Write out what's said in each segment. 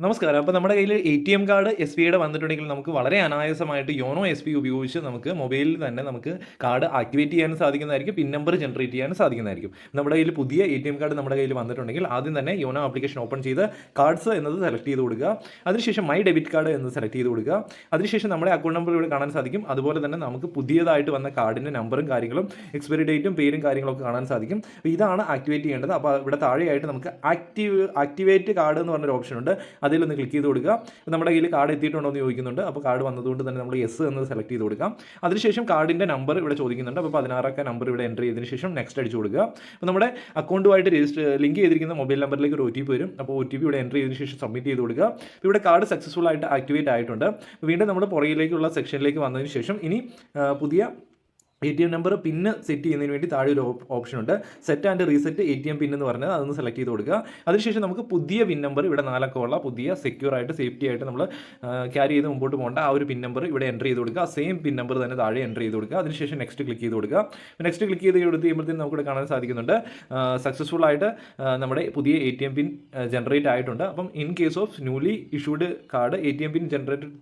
നമസ്കാരം. അപ്പോൾ നമ്മുടെ കയ്യിൽ എ.ടി.എം കാർഡ് എസ്.ബി.ഐയുടെ വന്നിട്ടുണ്ടെങ്കിൽ നമുക്ക് വളരെ അനായാസമായിട്ട് യോനോ എസ്.ബി.ഐ ഉപയോഗിച്ച് നമുക്ക് മൊബൈലിൽ തന്നെ നമുക്ക് കാർഡ് ആക്ടിവേറ്റ് ചെയ്യാനും സാധിക്കുന്നതായിരിക്കും, പിൻ നമ്പർ ജനറേറ്റ് ചെയ്യാനും സാധിക്കുന്നതായിരിക്കും. നമ്മുടെ കയ്യിൽ പുതിയ എ.ടി.എം കാർഡ് നമ്മുടെ കയ്യിൽ വന്നിട്ടുണ്ടെങ്കിൽ ആദ്യം തന്നെ യോനോ ആപ്ലിക്കേഷൻ ഓപ്പൺ ചെയ്ത് കാർഡ്സ് എന്നത് സെലക്ട് ചെയ്ത് കൊടുക്കുക. അതിനുശേഷം മൈ ഡെബിറ്റ് കാർഡ് എന്നത് സെലക്ട് ചെയ്ത് കൊടുക്കുക. അതിനുശേഷം നമ്മുടെ അക്കൗണ്ട് നമ്പർ ഇവിടെ കാണാൻ സാധിക്കും. അതുപോലെ തന്നെ നമുക്ക് പുതിയതായിട്ട് വന്ന കാർഡിൻ്റെ നമ്പറും കാര്യങ്ങളും എക്സ്പയറി ഡേറ്റും പേരും കാര്യങ്ങളൊക്കെ കാണാൻ സാധിക്കും. അപ്പോൾ ഇതാണ് ആക്ടിവേറ്റ് ചെയ്യേണ്ടത്. അപ്പോൾ ഇവിടെ താഴെയായിട്ട് നമുക്ക് ആക്ടിവേറ്റ് കാർഡ് എന്ന് പറഞ്ഞൊരു ഓപ്ഷൻ ഉണ്ട്. അതിലൊന്ന് ക്ലിക്ക് ചെയ്ത് കൊടുക്കുക. നമ്മുടെ കയ്യിൽ കാർഡ് എത്തിയിട്ടുണ്ടോ എന്ന് ചോദിക്കുന്നുണ്ട്. അപ്പോൾ കാർഡ് വന്നതുകൊണ്ട് തന്നെ നമ്മൾ യെസ് എന്ന് സെലക്ട് ചെയ്ത് കൊടുക്കാം. അതിനുശേഷം കാർഡിൻ്റെ നമ്പർ ഇവിടെ ചോദിക്കുന്നുണ്ട്. അപ്പോൾ 16 നമ്പർ ഇവിടെ എൻ്റർ ചെയ്തതിന് ശേഷം നെക്സ്റ്റ് അടിച്ച് കൊടുക്കുക. അപ്പോൾ നമ്മുടെ അക്കൗണ്ടുമായിട്ട് ലിങ്ക് ചെയ്തിരിക്കുന്ന മൊബൈൽ നമ്പറിലേക്ക് ഒരു OTP വരും. അപ്പോൾ OTP ഇവിടെ എൻ്റർ ചെയ്തതിന് ശേഷം സബ്മിറ്റ് ചെയ്ത് കൊടുക്കുക. ഇവിടെ കാർഡ് സക്സസ്ഫുൾ ആയിട്ട് ആക്ടിവേറ്റ് ആയിട്ടുണ്ട്. വീണ്ടും നമ്മൾ പുറകിലേക്കുള്ള സെക്ഷനിലേക്ക് വന്നതിന് ശേഷം ഇനി പുതിയ ATM നമ്പർ പിന്ന് സെറ്റ് ചെയ്യുന്നതിന് വേണ്ടി താഴെ ഒരു ഓപ്ഷൻ ഉണ്ട്, സെറ്റ് ആൻഡ് റീസെറ്റ് ATM പിൻ എന്ന് പറഞ്ഞത്. അതൊന്ന് സെലക്ട് ചെയ്ത് കൊടുക്കുക. അതിനുശേഷം നമുക്ക് പുതിയ പിൻ നമ്പർ ഇവിടെ 4 അക്കമുള്ള പുതിയ സെക്യൂർ ആയിട്ട് സേഫ്റ്റി ആയിട്ട് നമ്മൾ ക്യാരി ചെയ്ത് മുമ്പോട്ട് പോകേണ്ട ആ ഒരു പിൻ നമ്പർ ഇവിടെ എൻ്റർ ചെയ്ത് കൊടുക്കുക. സെയിം പിൻ നമ്പർ തന്നെ താഴെ എൻ്റർ ചെയ്ത് കൊടുക്കുക. അതിനുശേഷം നെക്സ്റ്റ് ക്ലിക്ക് ചെയ്ത് കൊടുക്കുക. നെക്സ്റ്റ് ക്ലിക്ക് ചെയ്ത് കഴിയുമ്പോഴത്തേക്കും നമുക്കിവിടെ കാണാൻ സാധിക്കുന്നുണ്ട് സക്സസ്ഫുൾ ആയിട്ട് നമ്മുടെ പുതിയ ATM പിൻ ജനറേറ്റ് ആയിട്ടുണ്ട്. അപ്പം in case of newly issued card ATM pin generated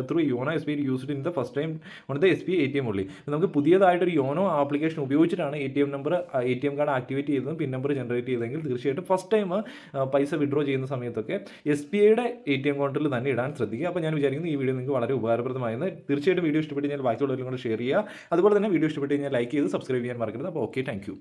through YONO SBI used in the first time on the SBI ATM only. നമുക്ക് പുതിയതായിട്ടൊരു യോനോ ആപ്ലിക്കേഷൻ ഉപയോഗിച്ചിട്ടാണ് ATM കാർഡ് ആക്ടിവേറ്റ് ചെയ്തതും പിൻ നമ്പർ ജനറേറ്റ് ചെയ്തെങ്കിൽ തീർച്ചയായിട്ടും first time പൈസ withdraw ചെയ്യുന്ന സമയത്തൊക്കെ SBIയുടെ ATM അക്കൗണ്ടിൽ തന്നെ ഇടാൻ ശ്രദ്ധിക്കുക. അപ്പോൾ ഞാൻ വിചാരിക്കുന്നു ഈ വീഡിയോ നിങ്ങൾക്ക് വളരെ ഉപകാരപ്രദമായെന്ന്. തീർച്ചയായിട്ടും വീഡിയോ ഇഷ്ടപ്പെട്ട് കഴിഞ്ഞാൽ ബാക്കിയുള്ളവരും കൂടെ ഷെയർ ചെയ്യുക. അതുപോലെ തന്നെ വീഡിയോ ഇഷ്ടപ്പെട്ട് കഴിഞ്ഞാൽ ലൈക്ക് ചെയ്ത് സബ്സ്ക്രൈബ് ചെയ്യാൻ മറക്കരുത്. അപ്പോൾ ഓക്കെ, താങ്ക് യു.